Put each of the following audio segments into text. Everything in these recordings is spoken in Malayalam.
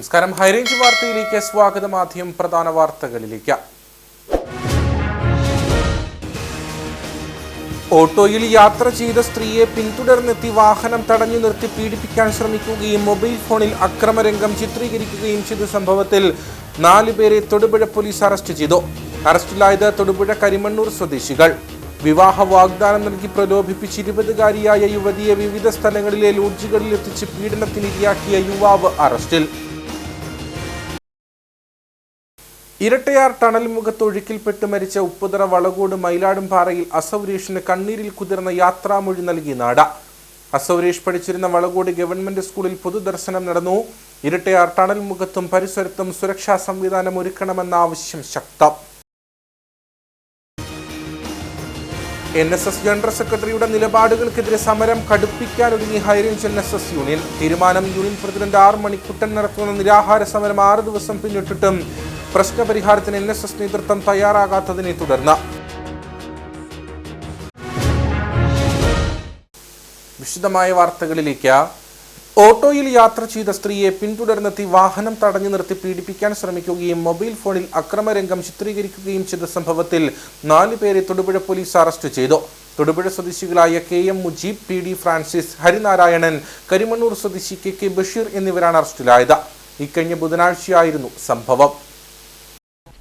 നമസ്കാരം. ഹൈറേഞ്ച് വാർത്തയിലേക്ക് സ്വാഗതം. ആദ്യം പ്രധാന വാർത്തകളിലേക്ക്. ഓട്ടോയിൽ യാത്ര ചെയ്ത സ്ത്രീയെ പിന്തുടർന്നെത്തി വാഹനം തടഞ്ഞു നിർത്തി പീഡിപ്പിക്കാൻ ശ്രമിക്കുകയും മൊബൈൽ ഫോണിൽ അക്രമരംഗം ചിത്രീകരിക്കുകയും ചെയ്ത സംഭവത്തിൽ 4 പേരെ തൊടുപുഴ പോലീസ് അറസ്റ്റ് ചെയ്തു. അറസ്റ്റിലായത് തൊടുപുഴ കരിമണ്ണൂർ സ്വദേശികൾ. വിവാഹ വാഗ്ദാനം നൽകി പ്രലോഭിപ്പിച്ച് 20കാരിയായ യുവതിയെ വിവിധ സ്ഥലങ്ങളിലെ ലോഡ്ജുകളിൽ എത്തിച്ച് പീഡനത്തിനിരയാക്കിയ യുവാവ് അറസ്റ്റിൽ. ഇരട്ടയാർ ടണൽ മുഖത്തൊഴുക്കിൽപ്പെട്ട് മരിച്ച ഉപ്പുതറ വളകോട് മയിലാടുംപാറയിൽ അസൗരേഷിന് കണ്ണീരിൽ കുതിർന്ന യാത്രാമൊഴി നൽകി നാട. അസൗരേഷ് പഠിച്ചിരുന്ന വളകോട് ഗവൺമെന്റ് സ്കൂളിൽ പൊതുദർശനം നടന്നു. ഇരട്ടയാർ ടണൽ മുഖത്തും പരിസരത്തും സുരക്ഷാ സംവിധാനം ഒരുക്കണമെന്ന ആവശ്യം ശക്തം. NSS ജനറൽ സെക്രട്ടറിയുടെ നിലപാടുകൾക്കെതിരെ സമരം കടുപ്പിക്കാനൊരുങ്ങി ഹൈറേഞ്ച് NSS യൂണിയൻ. തീരുമാനം യൂണിയൻ പ്രസിഡന്റ് R മണിക്കുട്ടൻ നടത്തുന്ന നിരാഹാര സമരം 6 ദിവസം പിന്നിട്ടിട്ടും പ്രശ്നപരിഹാരത്തിന് NSS നേതൃത്വം തയ്യാറാകാത്തതിനെ തുടർന്ന്. വിശദമായ വാർത്തകളിലേക്ക്. ഓട്ടോയിൽ യാത്ര ചെയ്ത സ്ത്രീയെ പിന്തുടർന്നെത്തി വാഹനം തടഞ്ഞു നിർത്തി പീഡിപ്പിക്കാൻ ശ്രമിക്കുകയും മൊബൈൽ ഫോണിൽ അക്രമരംഗം ചിത്രീകരിക്കുകയും ചെയ്ത സംഭവത്തിൽ 4 പേരെ തൊടുപുഴ പോലീസ് അറസ്റ്റ് ചെയ്തു. തൊടുപുഴ സ്വദേശികളായ KM Mujeeb, PD Francis, Harinarayanan, Karimannoor സ്വദേശി KK ബഷീർ എന്നിവരാണ് അറസ്റ്റിലായത്. ഇക്കഴിഞ്ഞ ബുധനാഴ്ചയായിരുന്നു സംഭവം.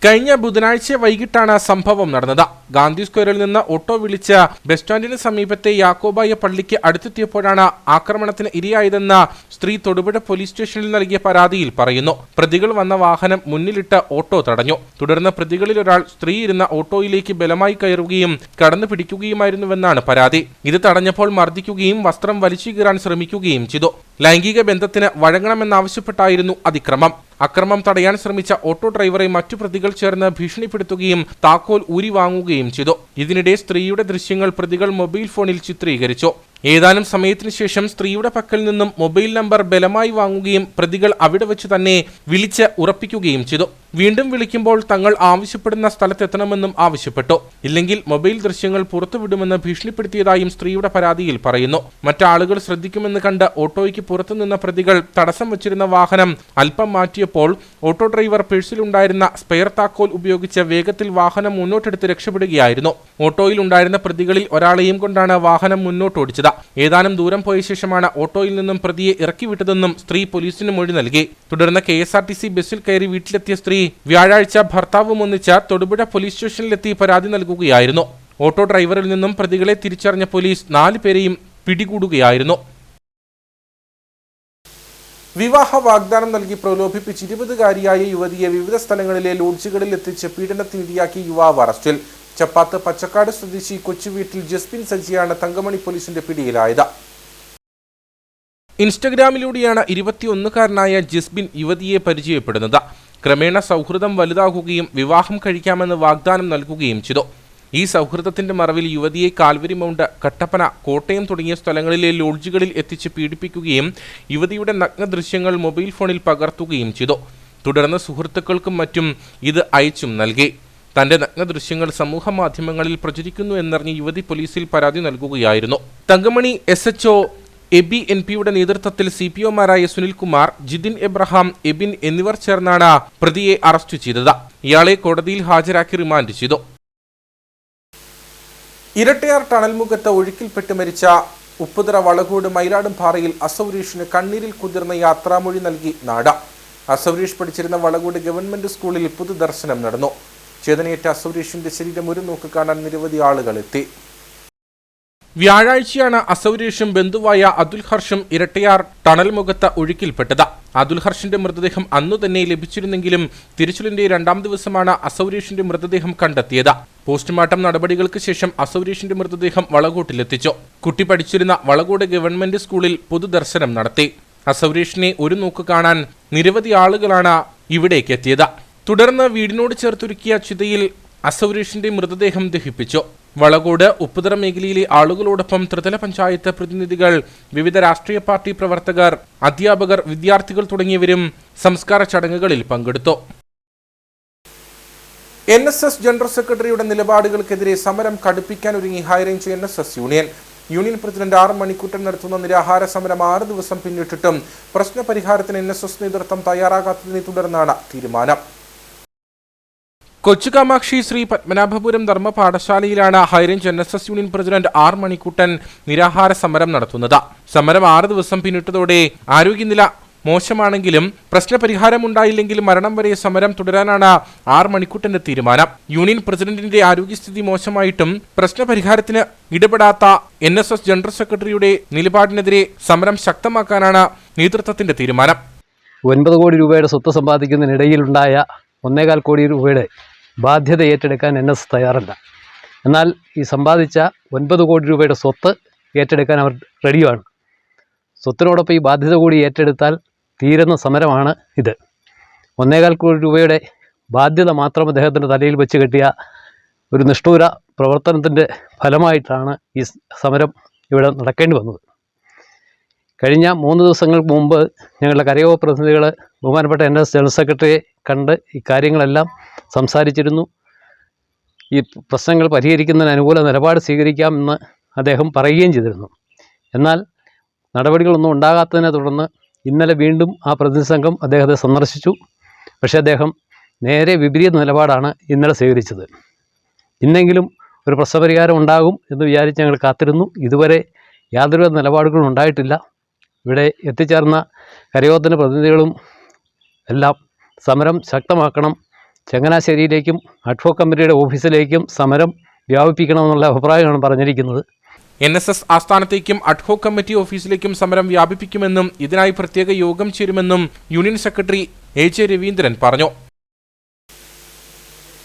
കഴിഞ്ഞ ബുധനാഴ്ച വൈകിട്ടാണ് സംഭവം നടന്നത്. ഗാന്ധി സ്ക്വയറിൽ നിന്ന് ഓട്ടോ വിളിച്ച് ബസ് സ്റ്റാൻഡിന് സമീപത്തെ യാക്കോബായ പള്ളിക്ക് അടുത്തെത്തിയപ്പോഴാണ് ആക്രമണത്തിന് ഇരയായതെന്ന് സ്ത്രീ തൊടുപുഴ പോലീസ് സ്റ്റേഷനിൽ നൽകിയ പരാതിയിൽ പറയുന്നു. പ്രതികൾ വന്ന വാഹനം മുന്നിലിട്ട് ഓട്ടോ തടഞ്ഞു. തുടർന്ന് പ്രതികളിൽ ഒരാൾ സ്ത്രീ ഇരുന്ന ഓട്ടോയിലേക്ക് ബലമായി കയറുകയും കടന്നു പിടിക്കുകയുമായിരുന്നുവെന്നാണ് പരാതി. ഇത് തടഞ്ഞപ്പോൾ മർദ്ദിക്കുകയും വസ്ത്രം വലിച്ചു കീറാൻ ശ്രമിക്കുകയും ചെയ്തു. ലൈംഗിക ബന്ധത്തിന് വഴങ്ങണമെന്നാവശ്യപ്പെട്ടായിരുന്നു അതിക്രമം. അക്രമം തടയാൻ ശ്രമിച്ച ഓട്ടോ ഡ്രൈവറെ മറ്റു പ്രതികൾ ചേർന്ന് ഭീഷണിപ്പെടുത്തുകയും താക്കോൽ ഊരി വാങ്ങുകയും ചെയ്തു. ഇതിനിടെ സ്ത്രീയുടെ ദൃശ്യങ്ങൾ പ്രതികൾ മൊബൈൽ ഫോണിൽ ചിത്രീകരിച്ചു. ഏതാനും സമയത്തിനു ശേഷം സ്ത്രീയുടെ പക്കൽ നിന്നും മൊബൈൽ നമ്പർ ബലമായി വാങ്ങുകയും പ്രതികൾ അവിടെ വെച്ച് തന്നെ വിളിച്ച് ഉറപ്പിക്കുകയും ചെയ്തു. വീണ്ടും വിളിക്കുമ്പോൾ തങ്ങൾ ആവശ്യപ്പെടുന്ന സ്ഥലത്തെത്തണമെന്നും ആവശ്യപ്പെട്ടു. ഇല്ലെങ്കിൽ മൊബൈൽ ദൃശ്യങ്ങൾ പുറത്തുവിടുമെന്ന് ഭീഷണിപ്പെടുത്തിയതായും സ്ത്രീയുടെ പരാതിയിൽ പറയുന്നു. മറ്റാളുകൾ ശ്രദ്ധിക്കുമെന്ന് കണ്ട് ഓട്ടോയ്ക്ക് പുറത്തുനിന്ന പ്രതികൾ തടസ്സം വച്ചിരുന്ന വാഹനം അല്പം മാറ്റിയപ്പോൾ ഓട്ടോ ഡ്രൈവർ പേഴ്സിലുണ്ടായിരുന്ന സ്പെയർ താക്കോൽ ഉപയോഗിച്ച് വേഗത്തിൽ വാഹനം മുന്നോട്ടെടുത്ത് രക്ഷപ്പെടുകയായിരുന്നു. ഓട്ടോയിൽ ഉണ്ടായിരുന്ന പ്രതികളിൽ ഒരാളെയും കൊണ്ടാണ് വാഹനം മുന്നോട്ടോടിച്ചത്. ഏതാനും ദൂരം പോയ ശേഷമാണ് ഓട്ടോയിൽ നിന്നും പ്രതിയെ ഇറക്കിവിട്ടതെന്നും സ്ത്രീ പോലീസിന് മൊഴി നൽകി. തുടർന്ന് KSRTC ബസ്സിൽ കയറി വീട്ടിലെത്തിയ സ്ത്രീ വ്യാഴാഴ്ച ഭർത്താവും ഒന്നിച്ച് തൊടുപുഴ പോലീസ് സ്റ്റേഷനിലെത്തി പരാതി നൽകുകയായിരുന്നു. ഓട്ടോ ഡ്രൈവറിൽ നിന്നും പ്രതികളെ തിരിച്ചറിഞ്ഞ പോലീസ് 4 പേരെയും പിടികൂടുകയായിരുന്നു. വിവാഹ വാഗ്ദാനം നൽകി പ്രലോഭിപ്പിച്ച് 20കാരിയായ യുവതിയെ വിവിധ സ്ഥലങ്ങളിലെ ലോഡ്ജുകളിൽ എത്തിച്ച് പീഡനത്തിനിരയാക്കിയ യുവാവ് അറസ്റ്റിൽ. ചപ്പാത്ത് പച്ചക്കാട് സ്വദേശി കൊച്ചുവീട്ടിൽ ജസ്ബിൻ സജിയാണ് തങ്കമണി പോലീസിന്റെ പിടിയിലായത്. ഇൻസ്റ്റഗ്രാമിലൂടെയാണ് 21കാരനായ ജസ്ബിൻ യുവതിയെ പരിചയപ്പെടുന്നത്. ക്രമേണ സൗഹൃദം വലുതാകുകയും വിവാഹം കഴിക്കാമെന്ന് വാഗ്ദാനം നൽകുകയും ചെയ്തു. ഈ സൗഹൃദത്തിന്റെ മറവിൽ യുവതിയെ കാൽവരി മൗണ്ട്, കട്ടപ്പന, കോട്ടയം തുടങ്ങിയ സ്ഥലങ്ങളിലെ ലോഡ്ജുകളിൽ എത്തിച്ച് പീഡിപ്പിക്കുകയും യുവതിയുടെ നഗ്ന ദൃശ്യങ്ങൾ മൊബൈൽ ഫോണിൽ പകർത്തുകയും ചെയ്തു. തുടർന്ന് സുഹൃത്തുക്കൾക്കും മറ്റും ഇത് അയച്ചും നൽകി. തന്റെ നഗ്ന ദൃശ്യങ്ങൾ സമൂഹ മാധ്യമങ്ങളിൽ പ്രചരിക്കുന്നു എന്നറിഞ്ഞ് യുവതി പോലീസിൽ പരാതി നൽകുകയായിരുന്നു. തങ്കമണി SHO എബി NPയുടെ നേതൃത്വത്തിൽ CPOമാരായ സുനിൽകുമാർ, ജിതിൻ എബ്രഹാം, എബിൻ എന്നിവർ ചേർന്നാണ് പ്രതിയെ അറസ്റ്റ് ചെയ്തത്. ഇയാളെ കോടതിയിൽ ഹാജരാക്കി റിമാൻഡ് ചെയ്തു. ഇരട്ടയാർ ടണൽമുഖത്ത് ഒഴുക്കിൽപ്പെട്ട് മരിച്ച ഉപ്പുതറ വളകോട് മയിലാടുംപാറയിൽ അസൗരേഷിന് കണ്ണീരിൽ കുതിർന്ന യാത്രാമൊഴി നൽകി നാട. അസൗരേഷ് പഠിച്ചിരുന്ന വളകോട് ഗവൺമെന്റ് സ്കൂളിൽ പൊതുദർശനം നടന്നു. ചേതനയേറ്റ അസൗരേഷിന്റെ ശരീരം ഒരു നോക്ക് കാണാൻ നിരവധി ആളുകൾ എത്തി. വ്യാഴാഴ്ചയാണ് അസൗരേഷും ബന്ധുവായ അതുൽ ഹർഷും ഇരട്ടയാർ ടണൽ മുഖത്ത് ഒഴുക്കിൽപ്പെട്ടത്. അതുൽ ഹർഷിന്റെ മൃതദേഹം അന്നു തന്നെ ലഭിച്ചിരുന്നെങ്കിലും തിരച്ചിലിന്റെ 2ാം ദിവസമാണ് അസൗരേഷിന്റെ മൃതദേഹം കണ്ടെത്തിയത്. പോസ്റ്റ്മോർട്ടം നടപടികൾക്ക് ശേഷം അസൗരേഷിന്റെ മൃതദേഹം വളകോട്ടിലെത്തിച്ചു. കുട്ടി പഠിച്ചിരുന്ന വളകോട് ഗവൺമെന്റ് സ്കൂളിൽ പൊതുദർശനം നടത്തി. അസൗരേഷിനെ ഒരു നോക്ക് കാണാൻ നിരവധി ആളുകളാണ് ഇവിടേക്ക് എത്തിയത്. തുടർന്ന് വീടിനോട് ചേർത്തൊരുക്കിയ ചിതയിൽ അസൗരേഷിന്റെ മൃതദേഹം ദഹിപ്പിച്ചു. വളകോട് ഉപ്പുതറ മേഖലയിലെ ആളുകളോടൊപ്പം ത്രിതല പഞ്ചായത്ത് പ്രതിനിധികൾ, വിവിധ രാഷ്ട്രീയ പാർട്ടി പ്രവർത്തകർ, അധ്യാപകർ, വിദ്യാർത്ഥികൾ തുടങ്ങിയവരും സംസ്കാര ചടങ്ങുകളിൽ പങ്കെടുത്തു. NSS ജനറൽ സെക്രട്ടറിയുടെ നിലപാടുകൾക്കെതിരെ സമരം കടുപ്പിക്കാനൊരുങ്ങി high range NSS union. Union president R Manikuttan നടത്തുന്ന നിരാഹാര സമരം 6 ദിവസം പിന്നിട്ടിട്ടും പ്രശ്നപരിഹാരത്തിന് NSS നേതൃത്വം തയ്യാറാകാത്തതിനെ തുടർന്നാണ് തീരുമാനം. കൊച്ചുകാമാക്ഷി ശ്രീ പത്മനാഭപുരം ധർമ്മ പാഠശാലയിലാണ് high range NSS union president R Manikuttan നിരാഹാര സമരം നടത്തുന്നത്. സമരം 6 ദിവസം പിന്നിട്ടതോടെ ആരോഗ്യനില മോശമാണെങ്കിലും പ്രശ്നപരിഹാരമുണ്ടായില്ലെങ്കിൽ മരണം വരെ സമരം തുടരാനാണ് ആർ മണിക്കുട്ടന്റെ തീരുമാനം. യൂണിയൻ പ്രസിഡന്റിന്റെ ആരോഗ്യസ്ഥിതി മോശമായിട്ടും പ്രശ്നപരിഹാരത്തിന് ഇടപെടാത്ത NSS ജനറൽ സെക്രട്ടറിയുടെ നിലപാടിനെതിരെ സമരം ശക്തമാക്കാനാണ് നേതൃത്വത്തിന്റെ തീരുമാനം. 9 കോടി രൂപയുടെ സ്വത്ത് സമ്പാദിക്കുന്നതിനിടയിലുണ്ടായ 1.25 കോടി രൂപയുടെ ബാധ്യത ഏറ്റെടുക്കാൻ NSS തയ്യാറല്ല. എന്നാൽ ഈ സമ്പാദിച്ച 9 കോടി രൂപയുടെ സ്വത്ത് ഏറ്റെടുക്കാൻ അവർ റെഡിയാണ്. സ്വത്തിനോടൊപ്പം ഈ ബാധ്യത കൂടി ഏറ്റെടുത്താൽ തീരുന്ന സമരമാണ് ഇത്. 1.25 കോടി രൂപയുടെ ബാധ്യത മാത്രം അദ്ദേഹത്തിൻ്റെ തലയിൽ വെച്ച് കെട്ടിയ ഒരു നിഷ്ഠൂര പ്രവർത്തനത്തിൻ്റെ ഫലമായിട്ടാണ് ഈ സമരം ഇവിടെ നടക്കേണ്ടി വന്നത്. കഴിഞ്ഞ 3 ദിവസങ്ങൾക്ക് മുമ്പ് ഞങ്ങളുടെ കരയോഗ പ്രതിനിധികൾ ബഹുമാനപ്പെട്ട NSS ജനറൽ സെക്രട്ടറിയെ കണ്ട് ഈ കാര്യങ്ങളെല്ലാം സംസാരിച്ചിരുന്നു. ഈ പ്രശ്നങ്ങൾ പരിഹരിക്കുന്നതിന് അനുകൂല നിലപാട് സ്വീകരിക്കാമെന്ന് അദ്ദേഹം പറയുകയും ചെയ്തിരുന്നു. എന്നാൽ നടപടികളൊന്നും ഉണ്ടാകാത്തതിനെ തുടർന്ന് ഇന്നലെ വീണ്ടും ആ പ്രതിനിധി സംഘം അദ്ദേഹത്തെ സന്ദർശിച്ചു. പക്ഷേ അദ്ദേഹം നേരെ വിപരീത നിലപാടാണ് ഇന്നലെ സ്വീകരിച്ചത്. ഇന്നെങ്കിലും ഒരു പ്രശ്നപരിഹാരം ഉണ്ടാകും എന്ന് വിചാരിച്ച് ഞങ്ങൾ കാത്തിരുന്നു. ഇതുവരെ യാതൊരു നിലപാടുകളും ഉണ്ടായിട്ടില്ല. ഇവിടെ എത്തിച്ചേർന്ന കരയോഗത്തിൻ്റെ പ്രതിനിധികളും എല്ലാം സമരം ശക്തമാക്കണം, ചങ്ങനാശ്ശേരിയിലേക്കും അഡ്വോ കമ്മിറ്റിയുടെ ഓഫീസിലേക്കും സമരം വ്യാപിപ്പിക്കണമെന്നുള്ള അഭിപ്രായമാണ് പറഞ്ഞിരിക്കുന്നത്. NSS ആസ്ഥാനത്തേക്കും അഡ്ഹോക് കമ്മിറ്റി ഓഫീസിലേക്കും സമരം വ്യാപിപ്പിക്കുമെന്നും ഇതിനായി പ്രത്യേക യോഗം ചേരുമെന്നും യൂണിയൻ സെക്രട്ടറി AJ രവീന്ദ്രൻ പറഞ്ഞു.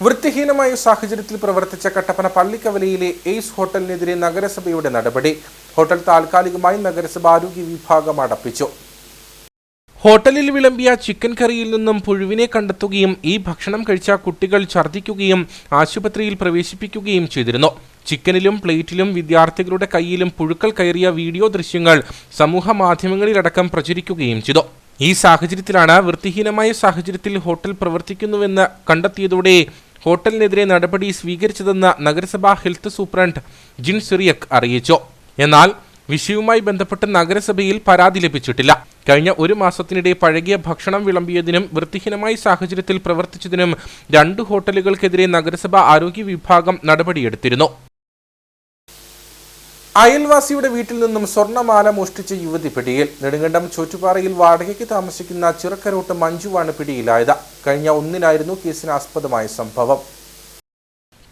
വൃത്തിഹീനമായ സാഹചര്യത്തിൽ പ്രവർത്തിച്ച കട്ടപ്പന പള്ളിക്കവലയിലെ എയ്സ് ഹോട്ടലിനെതിരെ നഗരസഭയുടെ നടപടി. ഹോട്ടൽ താൽക്കാലികമായി നഗരസഭ ആരോഗ്യ വിഭാഗം അടപ്പിച്ചു. ഹോട്ടലിൽ വിളമ്പിയ ചിക്കൻ കറിയിൽ നിന്നും പുഴുവിനെ കണ്ടെത്തുകയും ഈ ഭക്ഷണം കഴിച്ച കുട്ടികൾ ഛർദ്ദിക്കുകയും ആശുപത്രിയിൽ പ്രവേശിപ്പിക്കുകയും ചെയ്തിരുന്നു. ചിക്കനിലും പ്ലേറ്റിലും വിദ്യാർത്ഥികളുടെ കയ്യിലും പുഴുക്കൾ കയറിയ വീഡിയോ ദൃശ്യങ്ങൾ സമൂഹ മാധ്യമങ്ങളിലടക്കം പ്രചരിക്കുകയും ചെയ്തു. ഈ സാഹചര്യത്തിലാണ് വൃത്തിഹീനമായ സാഹചര്യത്തിൽ ഹോട്ടൽ പ്രവർത്തിക്കുന്നുവെന്ന് കണ്ടെത്തിയതോടെ ഹോട്ടലിനെതിരെ നടപടി സ്വീകരിച്ചതെന്ന് നഗരസഭാ ഹെൽത്ത് സൂപ്രണ്ട് ജിൻ സിറിയക് അറിയിച്ചു. എന്നാൽ വിഷയവുമായി ബന്ധപ്പെട്ട് നഗരസഭയിൽ പരാതി ലഭിച്ചിട്ടില്ല. കഴിഞ്ഞ 1 മാസത്തിനിടെ പഴകിയ ഭക്ഷണം വിളമ്പിയതിനും വൃത്തിഹീനമായ സാഹചര്യത്തിൽ പ്രവർത്തിച്ചതിനും 2 ഹോട്ടലുകൾക്കെതിരെ നഗരസഭ ആരോഗ്യ വിഭാഗം നടപടിയെടുത്തിരുന്നു. അയൽവാസിയുടെ വീട്ടിൽ നിന്നും സ്വർണ്ണമാല മോഷ്ടിച്ച യുവതി പിടിയിൽ. നെടുങ്കണ്ടം ചോറ്റുപാറയിൽ വാടകയ്ക്ക് താമസിക്കുന്ന ചിറക്കരോട്ട് മഞ്ജുവാണ് പിടിയിലായത്. കഴിഞ്ഞ 1-നായിരുന്നു കേസിനാസ്പദമായ സംഭവം.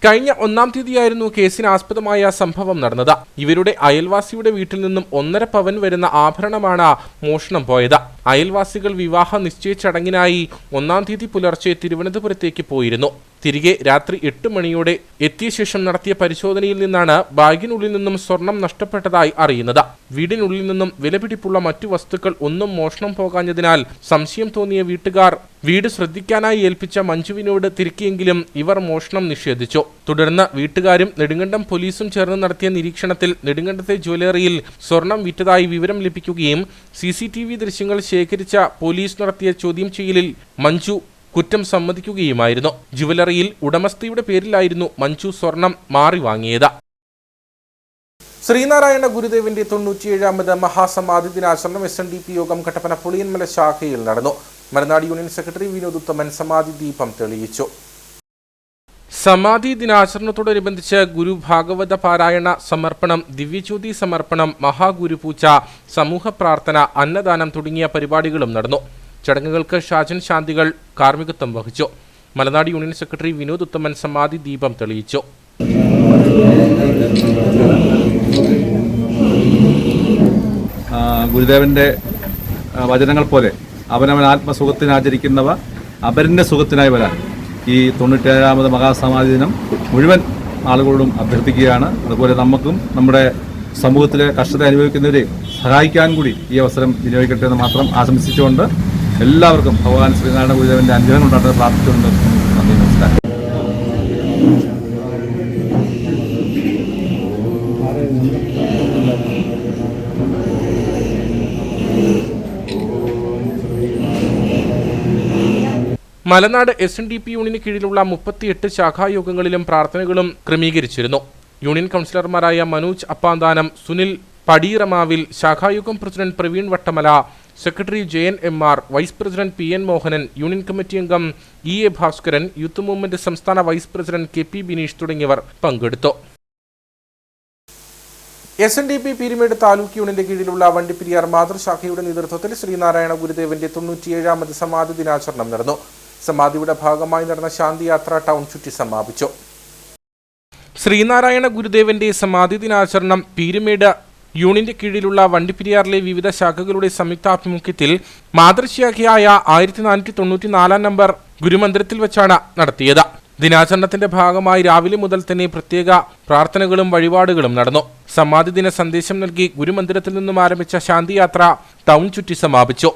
കഴിഞ്ഞ 1-ാം തീയതിയായിരുന്നു കേസിനാസ്പദമായ സംഭവം നടന്നത്. ഇവരുടെ അയൽവാസിയുടെ വീട്ടിൽ നിന്നും 1.5 പവൻ വരുന്ന ആഭരണമാണ് മോഷണം പോയത്. അയൽവാസികൾ വിവാഹ നിശ്ചയ ചടങ്ങിനായി 1-ാം തീയതി പുലർച്ചെ തിരുവനന്തപുരത്തേക്ക് പോയിരുന്നു. തിരികെ രാത്രി 8 മണിയോടെ എത്തിയ ശേഷം നടത്തിയ പരിശോധനയിൽ നിന്നാണ് ബാഗിനുള്ളിൽ നിന്നും സ്വർണം നഷ്ടപ്പെട്ടതായി അറിയുന്നത്. വീടിനുള്ളിൽ നിന്നും വിലപിടിപ്പുള്ള മറ്റു വസ്തുക്കൾ ഒന്നും മോഷണം പോകാഞ്ഞതിനാൽ സംശയം തോന്നിയ വീട്ടുകാർ വീട് ശ്രദ്ധിക്കാനായി ഏൽപ്പിച്ച മഞ്ജുവിനോട് തിരക്കിയെങ്കിലും ഇവർ മോഷണം നിഷേധിച്ചു. തുടർന്ന് വീട്ടുകാരും നെടുങ്കണ്ടം പോലീസും ചേർന്ന് നടത്തിയ നിരീക്ഷണത്തിൽ നെടുങ്കണ്ടത്തെ ജ്വല്ലറിയിൽ സ്വർണം വിറ്റതായി വിവരം ലഭിക്കുകയും CCTV ദൃശ്യങ്ങൾ ശേഖരിച്ച പോലീസ് നടത്തിയ ചോദ്യം ചെയ്യലിൽ മഞ്ജു കുറ്റം സമ്മതിക്കുകയുമായിരുന്നു. ജ്വല്ലറിയിൽ ഉടമസ്ഥയുടെ പേരിലായിരുന്നു മഞ്ജു സ്വർണം മാറി വാങ്ങിയത്. ശ്രീനാരായണ ഗുരുദേവന്റെ 97ാമത് മഹാസമാധി ദിനാചരണം SNDP യോഗം കട്ടപ്പന പുളിയന്മല ശാഖയിൽ നടന്നു. മലനാട് യൂണിയൻ സെക്രട്ടറി വിനോദ് ഉത്തമൻ സമാധി ദീപം തെളിയിച്ചു. സമാധി ദിനാചരണത്തോടനുബന്ധിച്ച് ഗുരു ഭാഗവത പാരായണ സമർപ്പണം, ദിവ്യജ്യോതി സമർപ്പണം, മഹാഗുരുപൂജ, സമൂഹ പ്രാർത്ഥന, അന്നദാനം തുടങ്ങിയ പരിപാടികളും നടന്നു. ചടങ്ങുകൾക്ക് ഷാജൻ ശാന്തികൾ കാർമ്മികത്വം വഹിച്ചു. മലനാട് യൂണിയൻ സെക്രട്ടറി വിനോദ് ഉത്തമൻ സമാധി ദീപം തെളിയിച്ചു. ഗുരുദേവന്റെ വചനങ്ങൾ പോലെ അവനവൻ ആത്മസുഖത്തിനാചരിക്കുന്നവ അപരന്റെ സുഖത്തിനായി വരാൻ ഈ 97ാമത് മഹാസമാധി ദിനം മുഴുവൻ ആളുകളോടും അഭ്യർത്ഥിക്കുകയാണ്. അതുപോലെ നമുക്കും നമ്മുടെ സമൂഹത്തിലെ കഷ്ടത അനുഭവിക്കുന്നവരെ സഹായിക്കാൻ കൂടി ഈ അവസരം വിനിയോഗിക്കട്ടെ എന്ന് മാത്രം ആശംസിച്ചുകൊണ്ട് എല്ലാവർക്കും ഭഗവാൻ ശ്രീനാരായണ ഗുരുദേവന്റെ അനുഗ്രഹം ഉണ്ടാകുന്നത് പ്രാർത്ഥിച്ചുകൊണ്ട് നന്ദി, നമസ്കാരം. മലനാട് SNDP യൂണിയന് കീഴിലുള്ള 38 ശാഖായോഗങ്ങളിലും പ്രാർത്ഥനകളും ക്രമീകരിച്ചിരുന്നു. യൂണിയൻ കൗൺസിലർമാരായ മനോജ് അപ്പാന്താനം, സുനിൽ പടീറമാവിൽ, ശാഖായുഗം president Praveen Vattamala, secretary Jayan MR., vice president PN. Mohanan, union committee അംഗം ഇ.എ. ഭാസ്കരൻ, യൂത്ത് മൂവ്മെന്റ് സംസ്ഥാന വൈസ് പ്രസിഡന്റ് കെ.പി. ബിനീഷ് തുടങ്ങിയവർ പങ്കെടുത്തു. SNDP പീരുമേട് താലൂക്ക് യൂണിയന്റെ കീഴിലുള്ള വണ്ടിപ്പെരിയാർ മാതൃശാഖയുടെ നേതൃത്വത്തിൽ ശ്രീനാരായണ ഗുരുദേവന്റെ 97ാമത് സമാധി ദിനാചരണം നടന്നു. സമാധിയുടെ ഭാഗമായി നടന്ന ശാന്തിയാത്ര ടൗൺ ചുറ്റി സമാപിച്ചു. ശ്രീനാരായണ ഗുരുദേവന്റെ സമാധി ദിനാചരണം പീരുമേട് യൂണിയന്റെ കീഴിലുള്ള വണ്ടിപ്പെരിയാറിലെ വിവിധ ശാഖകളുടെ സംയുക്താഭിമുഖ്യത്തിൽ മാതൃശാഖയായ 1494 നമ്പർ ഗുരുമന്ദിരത്തിൽ വെച്ചാണ് നടത്തിയത്. ദിനാചരണത്തിന്റെ ഭാഗമായി രാവിലെ മുതൽ തന്നെ പ്രത്യേക പ്രാർത്ഥനകളും വഴിപാടുകളും നടന്നു. സമാധി ദിന സന്ദേശം നൽകി ഗുരുമന്ദിരത്തിൽ നിന്നും ആരംഭിച്ച ശാന്തിയാത്ര ടൗൺ ചുറ്റി സമാപിച്ചു.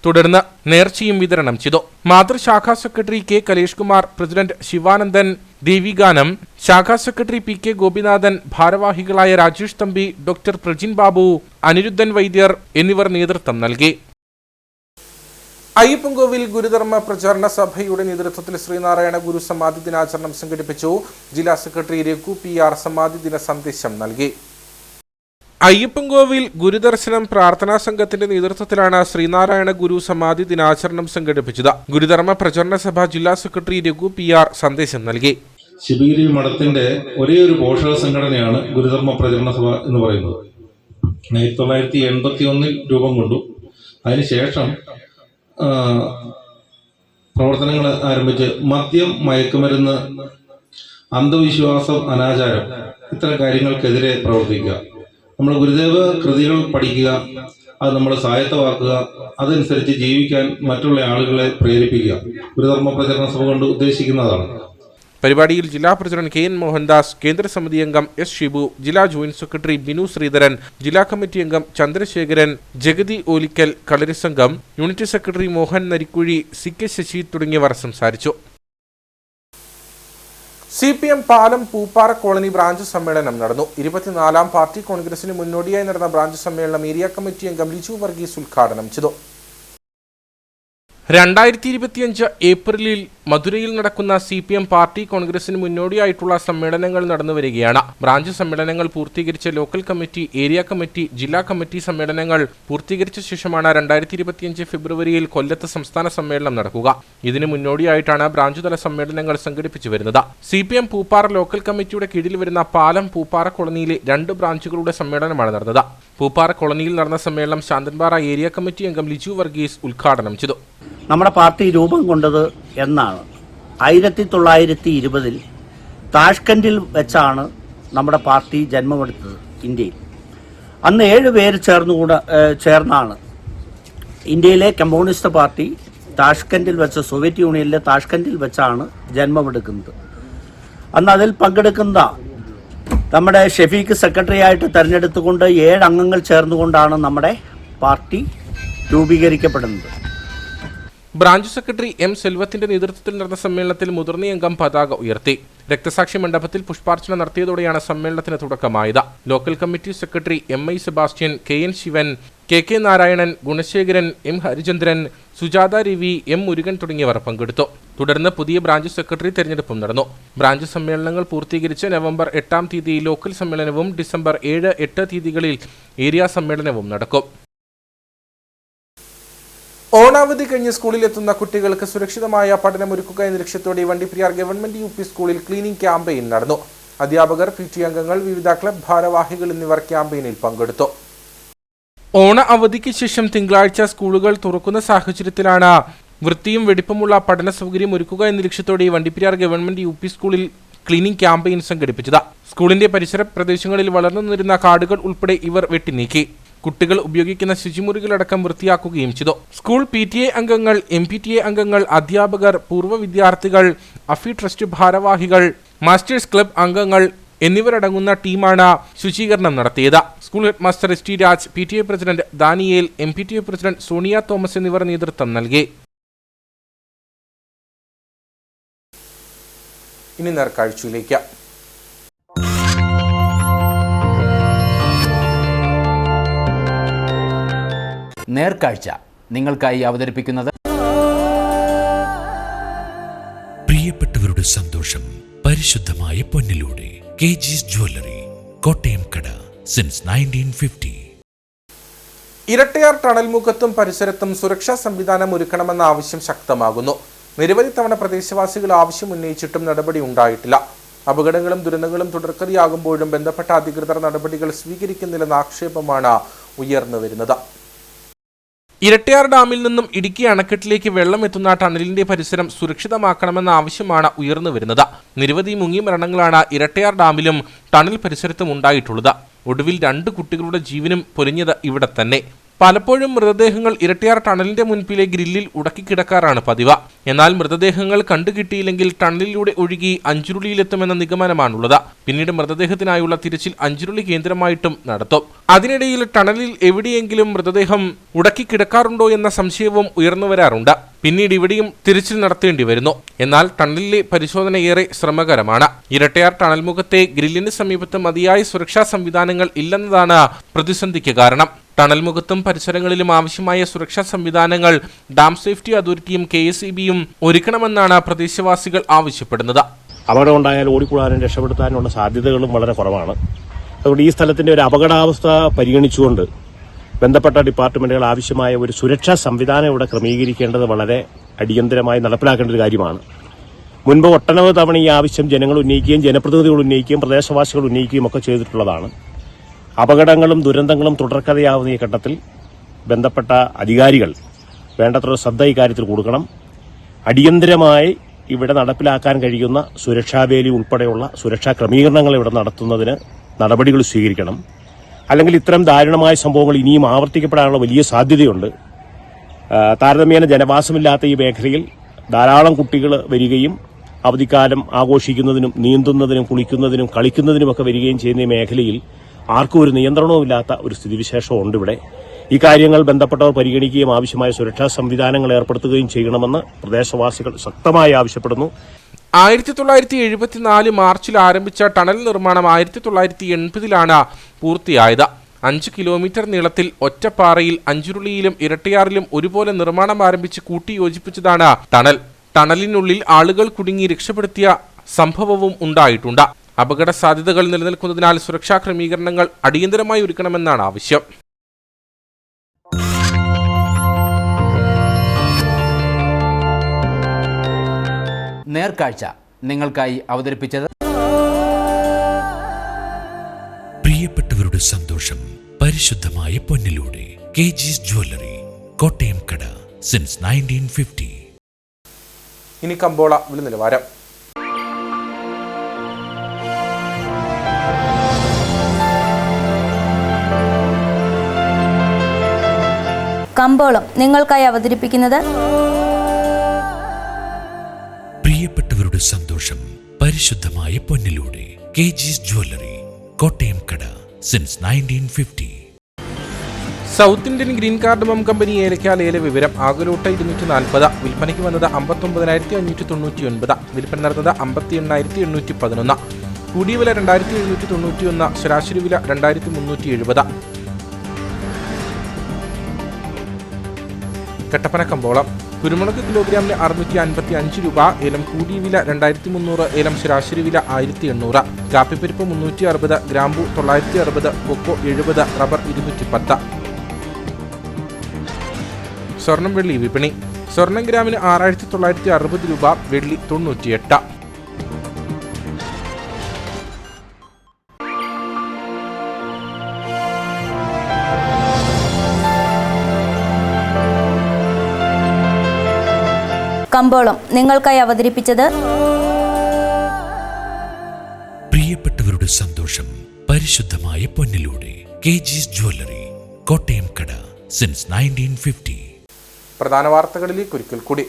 തുടർന്ന് നേർച്ചയും വിതരണം ചെയ്തു. മാതൃശാഖാ secretary K. Kalesh Kumar, president Sivanandan Devigaanam, ശാഖാ സെക്രട്ടറി പി. കെ. ഗോപിനാഥൻ, ഭാരവാഹികളായ രാജേഷ് തമ്പി, ഡോക്ടർ പ്രജിൻ ബാബു, അനിരുദ്ധൻ വൈദ്യർ എന്നിവർ നേതൃത്വം നൽകി. അയ്യപ്പൻകോവിൽ ഗുരുധർമ്മ പ്രചാരണ സഭയുടെ നേതൃത്വത്തിൽ ശ്രീനാരായണ ഗുരു സമാധി ദിനാചരണം സംഘടിപ്പിച്ചു. ജില്ലാ സെക്രട്ടറി രഘു PR സമാധി ദിന സന്ദേശം നൽകി. അയ്യപ്പൻകോവിൽ ഗുരുദർശനം പ്രാർത്ഥനാ സംഘത്തിന്റെ നേതൃത്വത്തിലാണ് ശ്രീനാരായണ ഗുരു സമാധി ദിനാചരണം സംഘടിപ്പിച്ചത്. ഗുരുധർമ്മ പ്രചരണ സഭ ജില്ലാ സെക്രട്ടറി രഘു PR സന്ദേശം നൽകി. ശിവഗിരി മഠത്തിന്റെ ഒരേ ഒരു പോഷക സംഘടനയാണ് ഗുരുധർമ്മ പ്രചരണ സഭ എന്ന് പറയുന്നത്. 1981 രൂപം കൊണ്ടു. അതിനുശേഷം പ്രവർത്തനങ്ങൾ ആരംഭിച്ച് മദ്യം, മയക്കുമരുന്ന്, അന്ധവിശ്വാസം, അനാചാരം ഇത്തരം കാര്യങ്ങൾക്കെതിരെ പ്രവർത്തിക്കുക. നമ്മൾ ഗുരുദേവ കൃതികൾ പഠിക്കുക, അത് നമ്മൾ സ്വായത്തമാക്കുക, അതനുസരിച്ച് ജീവിക്കാൻ മറ്റുള്ള ആളുകളെ പ്രേരിപ്പിക്കുക ഗുരുധർമ്മ പ്രചരണ സഭ കൊണ്ട് ഉദ്ദേശിക്കുന്നതാണ്. പരിപാടിയിൽ ജില്ലാ പ്രസിഡന്റ് KN മോഹൻദാസ്, കേന്ദ്ര സമിതി അംഗം S. ഷിബു, ജില്ലാ ജോയിന്റ് സെക്രട്ടറി ബിനു ശ്രീധരൻ, ജില്ലാ കമ്മിറ്റി അംഗം ചന്ദ്രശേഖരൻ, ജഗതി ഓലിക്കൽ, കളരി സംഘം unit secretary Mohan Narikkuzhi, CK Sasi തുടങ്ങിയവർ സംസാരിച്ചു. CPM പാലം പൂപ്പാറ കോളനി ബ്രാഞ്ച് സമ്മേളനം നടന്നു. 24ാം പാർട്ടി കോൺഗ്രസിന് മുന്നോടിയായി നടന്ന ബ്രാഞ്ച് സമ്മേളനം ഏരിയ കമ്മിറ്റി അംഗം ലിജു വർഗീസ് ഉദ്ഘാടനം ചെയ്തു. 2025 ഏപ്രിലിൽ മധുരയിൽ നടക്കുന്ന CPM പാർട്ടി കോൺഗ്രസിന് മുന്നോടിയായിട്ടുള്ള സമ്മേളനങ്ങൾ നടന്നുവരികയാണ്. ബ്രാഞ്ച് സമ്മേളനങ്ങൾ പൂർത്തീകരിച്ച ലോക്കൽ കമ്മിറ്റി, ഏരിയ കമ്മിറ്റി, ജില്ലാ കമ്മിറ്റി സമ്മേളനങ്ങൾ പൂർത്തീകരിച്ച ശേഷമാണ് 2025 ഫെബ്രുവരിയിൽ കൊല്ലത്ത് സംസ്ഥാന സമ്മേളനം നടക്കുക. ഇതിനു മുന്നോടിയായിട്ടാണ് ബ്രാഞ്ച് തല സമ്മേളനങ്ങൾ സംഘടിപ്പിച്ചു വരുന്നത്. CPM പൂപ്പാറ ലോക്കൽ കമ്മിറ്റിയുടെ കീഴിൽ വരുന്ന പാലം പൂപ്പാറ കോളനിയിലെ 2 ബ്രാഞ്ചുകളുടെ സമ്മേളനമാണ് നടന്നത്. പൂപ്പാറ കോളനിയിൽ നടന്ന സമ്മേളനം ശാന്തൻപാറ ഏരിയ കമ്മിറ്റി അംഗം ലിജു വർഗീസ് ഉദ്ഘാടനം ചെയ്തു. നമ്മുടെ പാർട്ടി രൂപം കൊണ്ടത് എന്നാണ് 1920 താഷ്കൻഡിൽ വെച്ചാണ് നമ്മുടെ പാർട്ടി ജന്മമെടുത്തത് ഇന്ത്യയിൽ. അന്ന് 7 പേര് ചേർന്നാണ് ഇന്ത്യയിലെ കമ്മ്യൂണിസ്റ്റ് പാർട്ടി താഷ്കൻഡിൽ വെച്ച്, സോവിയറ്റ് യൂണിയനിലെ താഷ്കൻഡിൽ വെച്ചാണ് ജന്മമെടുക്കുന്നത്. അന്ന് അതിൽ പങ്കെടുക്കുന്ന നമ്മുടെ ഷെഫീഖ് സെക്രട്ടറി ആയിട്ട് തെരഞ്ഞെടുത്തുകൊണ്ട് 7 അംഗങ്ങൾ ചേർന്നുകൊണ്ടാണ് നമ്മുടെ പാർട്ടി രൂപീകരിക്കപ്പെടുന്നത്. Branch secretary M. സെൽവത്തിന്റെ നേതൃത്വത്തിൽ നടന്ന സമ്മേളനത്തിൽ മുതിർന്ന അംഗം പതാക ഉയർത്തി. രക്തസാക്ഷി മണ്ഡപത്തിൽ പുഷ്പാർച്ചന നടത്തിയതോടെയാണ് സമ്മേളനത്തിന് തുടക്കമായത്. Local committee secretary MI Sebastian, KN Sivan, KK Narayanan, Gunasekharan, M. Harichandran, Sujatha Ravi, M. Murugan തുടങ്ങിയവർ പങ്കെടുത്തു. തുടർന്ന് പുതിയ ബ്രാഞ്ച് സെക്രട്ടറി തെരഞ്ഞെടുപ്പും നടന്നു. ബ്രാഞ്ച് സമ്മേളനങ്ങൾ പൂർത്തീകരിച്ച് നവംബർ 8-ാം തീയതി ലോക്കൽ സമ്മേളനവും ഡിസംബർ 7-8 തീയതികളിൽ ഏരിയ സമ്മേളനവും നടക്കും. ഓണാവധി കഴിഞ്ഞ് സ്കൂളിലെത്തുന്ന കുട്ടികൾക്ക് സുരക്ഷിതമായ പഠനമൊരുക്കുക എന്ന ലക്ഷ്യത്തോടെ വണ്ടിപ്പെരിയാർ ഗവൺമെന്റ് UP സ്കൂളിൽ ക്ലീനിംഗ് ക്യാമ്പയിൻ നടന്നു. അധ്യാപകർ, PT അംഗങ്ങൾ, വിവിധ ക്ലബ് ഭാരവാഹികൾ എന്നിവർ ക്യാമ്പയിനിൽ പങ്കെടുത്തു. ഓണ അവധിക്ക് ശേഷം തിങ്കളാഴ്ച സ്കൂളുകൾ തുറക്കുന്ന സാഹചര്യത്തിലാണ് വൃത്തിയും വെടിപ്പുമുള്ള പഠന സൗകര്യം ഒരുക്കുക എന്ന ലക്ഷ്യത്തോടെ വണ്ടിപ്പെരിയാർ ഗവൺമെന്റ് UP സ്കൂളിൽ ക്ലീനിംഗ് ക്യാമ്പയിൻ സംഘടിപ്പിച്ചത്. സ്കൂളിന്റെ പരിസര പ്രദേശങ്ങളിൽ വളർന്നു നിന്നിരുന്ന കാടുകൾ ഉൾപ്പെടെ ഇവർ വെട്ടിനീക്കി. കുട്ടികൾ ഉപയോഗിക്കുന്ന ശുചിമുറികളടക്കം വൃത്തിയാക്കുകയും ചെയ്തു. സ്കൂൾ PTA അംഗങ്ങൾ, MPTA അംഗങ്ങൾ, അധ്യാപകർ, പൂർവ്വ വിദ്യാർത്ഥികൾ, അഫി ട്രസ്റ്റ് ഭാരവാഹികൾ, മാസ്റ്റേഴ്സ് ക്ലബ് അംഗങ്ങൾ എന്നിവരടങ്ങുന്ന ടീമാണ് ശുചീകരണം നടത്തിയത്. School head master ST Raj, PTA president Daniel, MPTA president Sonia Thomas എന്നിവർ നേതൃത്വം നൽകി. ഇനി നേർക്കാഴ്ചയിലേക്ക്. നേർക്കാഴ്ച നിങ്ങൾക്കായി അവതരിപ്പിക്കുന്നത് പ്രിയപ്പെട്ടവരുടെ സന്തോഷം പരിശുദ്ധമായ പൊന്നിലൂടെ KG's ജ്വല്ലറി, കോട്ടയം കട, സിൻസ് 1950. ഇരട്ടയാർ ടണൽമുഖത്തും പരിസരത്തും സുരക്ഷാ സംവിധാനം ഒരുക്കണമെന്ന ആവശ്യം ശക്തമാകുന്നു. നിരവധി തവണ പ്രദേശവാസികൾ ആവശ്യം ഉന്നയിച്ചിട്ടും നടപടി ഉണ്ടായിട്ടില്ല. അപകടങ്ങളും ദുരന്തങ്ങളും തുടർക്കഥയാകുമ്പോഴും ബന്ധപ്പെട്ട അധികൃതർ നടപടികൾ സ്വീകരിക്കുന്നില്ലെന്ന ആക്ഷേപമാണ് ഉയർന്നുവരുന്നത്. ഇരട്ടയാർ ഡാമിൽ നിന്നും ഇടുക്കി അണക്കെട്ടിലേക്ക് വെള്ളം എത്തുന്ന ടണലിന്റെ പരിസരം സുരക്ഷിതമാക്കണമെന്ന ആവശ്യമാണ് ഉയർന്നുവരുന്നത്. നിരവധി മുങ്ങിമരണങ്ങളാണ് ഇരട്ടയാർ ഡാമിലും ടണൽ പരിസരത്തും ഉണ്ടായിട്ടുള്ളത്. ഒടുവിൽ 2 കുട്ടികളുടെ ജീവനും പൊലിഞ്ഞത് ഇവിടെ തന്നെ. പലപ്പോഴും മൃതദേഹങ്ങൾ ഇരട്ടയാർ ടണലിന്റെ മുൻപിലെ ഗ്രില്ലിൽ ഉടക്കിക്കിടക്കാറാണ് പതിവ്. എന്നാൽ മൃതദേഹങ്ങൾ കണ്ടുകിട്ടിയില്ലെങ്കിൽ ടണലിലൂടെ ഒഴുകി അഞ്ചുരുളിയിലെത്തുമെന്ന നിഗമനമാണുള്ളത്. പിന്നീട് മൃതദേഹത്തിനായുള്ള തിരച്ചിൽ അഞ്ചുരുളി കേന്ദ്രമായിട്ടും നടത്തും. അതിനിടയിൽ ടണലിൽ എവിടെയെങ്കിലും മൃതദേഹം ഉടക്കിക്കിടക്കാറുണ്ടോ എന്ന സംശയവും ഉയർന്നുവരാറുണ്ട്. പിന്നീട് ഇവിടെയും തിരച്ചിൽ നടത്തേണ്ടി വരുന്നു. എന്നാൽ ടണലിലെ പരിശോധന ഏറെ ശ്രമകരമാണ്. ഇരട്ടയാർ ടണൽമുഖത്തെ ഗ്രില്ലിന് സമീപത്ത് മതിയായ സുരക്ഷാ സംവിധാനങ്ങൾ ഇല്ലെന്നതാണ് പ്രതിസന്ധിക്ക് കാരണം. ടണൽമുഖത്തും പരിസരങ്ങളിലും ആവശ്യമായ സുരക്ഷാ സംവിധാനങ്ങൾ ഡാം സേഫ്റ്റി അതോറിറ്റിയും KSEBയും ഒരുക്കണമെന്നാണ് പ്രദേശവാസികൾ ആവശ്യപ്പെടുന്നത്. അപകടം ഉണ്ടായാൽ ഓടിക്കൂടാനും രക്ഷപ്പെടുത്താനുള്ള സാധ്യതകളും വളരെ കുറവാണ്. അതുകൊണ്ട് ഈ സ്ഥലത്തിന്റെ ഒരു അപകടാവസ്ഥ പരിഗണിച്ചുകൊണ്ട് ബന്ധപ്പെട്ട ഡിപ്പാർട്ട്മെന്റുകൾ ആവശ്യമായ ഒരു സുരക്ഷാ സംവിധാനം ഇവിടെ ക്രമീകരിക്കേണ്ടത് വളരെ അടിയന്തരമായി നടപ്പിലാക്കേണ്ട ഒരു കാര്യമാണ്. മുൻപ് ഒട്ടനവധി തവണ ഈ ആവശ്യം ജനങ്ങൾ ഉന്നയിക്കുകയും ജനപ്രതിനിധികൾ ഉന്നയിക്കുകയും പ്രദേശവാസികൾ ഉന്നയിക്കുകയും ഒക്കെ ചെയ്തിട്ടുള്ളതാണ്. അപകടങ്ങളും ദുരന്തങ്ങളും തുടർക്കഥയാവുന്ന ഈ ഘട്ടത്തിൽ ബന്ധപ്പെട്ട അധികാരികൾ വേണ്ടത്ര ശ്രദ്ധ ഇക്കാര്യത്തിൽ കൊടുക്കണം. അടിയന്തരമായി ഇവിടെ നടപ്പിലാക്കാൻ കഴിയുന്ന സുരക്ഷാവേലി ഉൾപ്പെടെയുള്ള സുരക്ഷാ ക്രമീകരണങ്ങൾ ഇവിടെ നടത്തുന്നതിന് നടപടികൾ സ്വീകരിക്കണം. അല്ലെങ്കിൽ ഇത്തരം ദാരുണമായ സംഭവങ്ങൾ ഇനിയും ആവർത്തിക്കപ്പെടാനുള്ള വലിയ സാധ്യതയുണ്ട്. താരതമ്യേന ജനവാസമില്ലാത്ത ഈ മേഖലയിൽ ധാരാളം കുട്ടികൾ വരികയും അവധിക്കാലം ആഘോഷിക്കുന്നതിനും നീന്തുന്നതിനും കുളിക്കുന്നതിനും കളിക്കുന്നതിനുമൊക്കെ വരികയും ചെയ്യുന്ന ഈ മേഖലയിൽ ആർക്കും ഒരു നിയന്ത്രണവുമില്ലാത്ത ഒരു സ്ഥിതിവിശേഷമുണ്ട് ഇവിടെ. ഈ കാര്യങ്ങൾ ബന്ധപ്പെട്ടവർ പരിഗണിക്കുകയും ആവശ്യമായ സുരക്ഷാ സംവിധാനങ്ങൾ ഏർപ്പെടുത്തുകയും ചെയ്യണമെന്ന് പ്രദേശവാസികൾ ശക്തമായി ആവശ്യപ്പെടുന്നു. 1974 മാർച്ചിൽ ആരംഭിച്ച ടണൽ നിർമ്മാണം 1980 പൂർത്തിയായത്. 5 കിലോമീറ്റർ നീളത്തിൽ ഒറ്റപ്പാറയിൽ അഞ്ചുരുളിയിലും ഇരട്ടയാറിലും ഒരുപോലെ നിർമ്മാണം ആരംഭിച്ച് കൂട്ടിയോജിപ്പിച്ചതാണ് ടണൽ. ടണലിനുള്ളിൽ ആളുകൾ കുടുങ്ങി രക്ഷപ്പെടുത്തിയ സംഭവവും ഉണ്ടായിട്ടുണ്ട്. അപകട സാധ്യതകൾ നിലനിൽക്കുന്നതിനാൽ സുരക്ഷാ ക്രമീകരണങ്ങൾ അടിയന്തരമായി ഒരുക്കണമെന്നാണ് ആവശ്യം. നേർക്കാഴ്ച നിങ്ങൾക്കായി അവതരിപ്പിച്ചത് പ്രിയപ്പെട്ടവരുടെ സന്തോഷം പരിശുദ്ധമായ പൊന്നിലൂടെ KG's ജ്വല്ലറി, കോട്ടയം കട, സിൻസ് 1950. ഇനി കമ്പോള വില നിലവാരം. കമ്പോളം നിങ്ങൾക്കായി അവതരിപ്പിക്കുന്നത് പ്രിയപ്പെട്ടവരുടെ സന്തോഷം പരിശുദ്ധമായ പൊന്നിലൂടെ KG's ജ്വല്ലറി, കോട്ടയം കട, since 1950. South Indian green cardamom company ഏലക്ക ലേല വിവരം. ആകലോട്ട 240, വിൽപ്പനയ്ക്ക് വന്നത് 59,599, വിൽപ്പന നടന്നത് 58,811, കൂടിയ വില 2,791, ശരാശരി വില 2,370. കട്ടപ്പന കമ്പോളം. കുരുമുളക് കിലോഗ്രാമിന് 655 രൂപ, ഏലം കൂടിയ വില 2,300, ഏലം ശരാശരി വില 1,800, കാപ്പിപ്പരിപ്പ് 360, ഗ്രാമ്പു 960, കൊക്കോ 70, റബ്ബർ 210. സ്വർണം വെള്ളി വിപണി. സ്വർണം ഗ്രാമിന് 6,960 രൂപ, വെള്ളി 98. കമ്പോളം നിങ്ങൾക്കായി അവതരിപ്പിച്ചത് പ്രിയപ്പെട്ടവരുടെ സന്തോഷം പരിശുദ്ധമായ പൊന്നിലൂടെ KG's ജ്വല്ലറി, കോട്ടയം കട സിൻസ് 1950. പ്രധാന വാർത്തകളിലേക്ക് ഒരിക്കൽ കൂടി.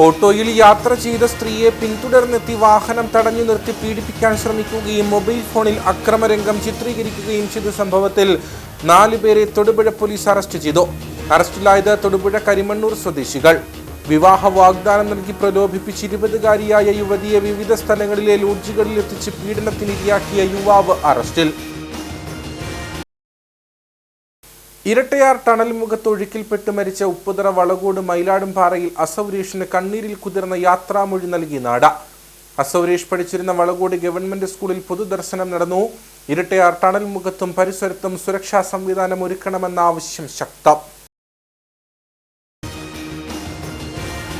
ഓട്ടോയിൽ യാത്ര ചെയ്ത സ്ത്രീയെ പിന്തുടർന്നെത്തി വാഹനം തടഞ്ഞു നിർത്തി പീഡിപ്പിക്കാൻ ശ്രമിക്കുകയും മൊബൈൽ ഫോണിൽ അക്രമരംഗം ചിത്രീകരിക്കുകയും ചെയ്ത സംഭവത്തിൽ 4 പേരെ തൊടുപുഴ പോലീസ് അറസ്റ്റ് ചെയ്തു. അറസ്റ്റിലായത് തൊടുപുഴ കരിമണ്ണൂർ സ്വദേശികൾ. വിവാഹ വാഗ്ദാനം നൽകി പ്രലോഭിപ്പിച്ച് 20-കാരിയായ യുവതിയെ വിവിധ സ്ഥലങ്ങളിലെ ലോഡ്ജുകളിൽ എത്തിച്ച് പീഡനത്തിനിരയാക്കിയ യുവാവ് അറസ്റ്റിൽ. ഇരട്ടയാർ ടണൽ മുഖത്ത് ഒഴുക്കിൽപ്പെട്ട് മരിച്ച ഉപ്പുതറ വളകോട് മയിലാടുംപാറയിൽ അസൗരേഷിന് കണ്ണീരിൽ കുതിർന്ന യാത്രാമൊഴി നൽകി നാട്. അസൗരേഷ് പഠിച്ചിരുന്ന വളകോട് ഗവൺമെന്റ് സ്കൂളിൽ പൊതുദർശനം നടന്നു. ഇരട്ടയാർ ടണൽ മുഖത്തും പരിസരത്തും സുരക്ഷാ സംവിധാനം ഒരുക്കണമെന്ന ആവശ്യം ശക്തം.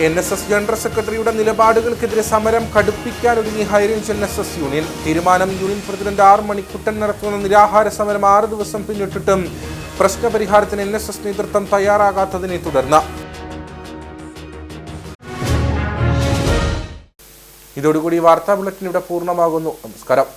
NSS ജനറൽ സെക്രട്ടറിയുടെ നിലപാടുകൾക്കെതിരെ സമരം കടുപ്പിക്കാനൊരുങ്ങി ഹൈറേഞ്ച് NSS യൂണിയൻ. തീരുമാനം യൂണിയൻ പ്രസിഡന്റ് R മണിക്കുട്ടൻ നടത്തുന്ന നിരാഹാര സമരം 6 ദിവസം പിന്നിട്ടിട്ടും പ്രശ്നപരിഹാരത്തിന് NSS നേതൃത്വം തയ്യാറാകാത്തതിനെ തുടർന്ന്. ഇതോടുകൂടി വാർത്താ ബുള്ളറ്റിൻ ഇവിടെ പൂർണ്ണമാകുന്നു. നമസ്കാരം.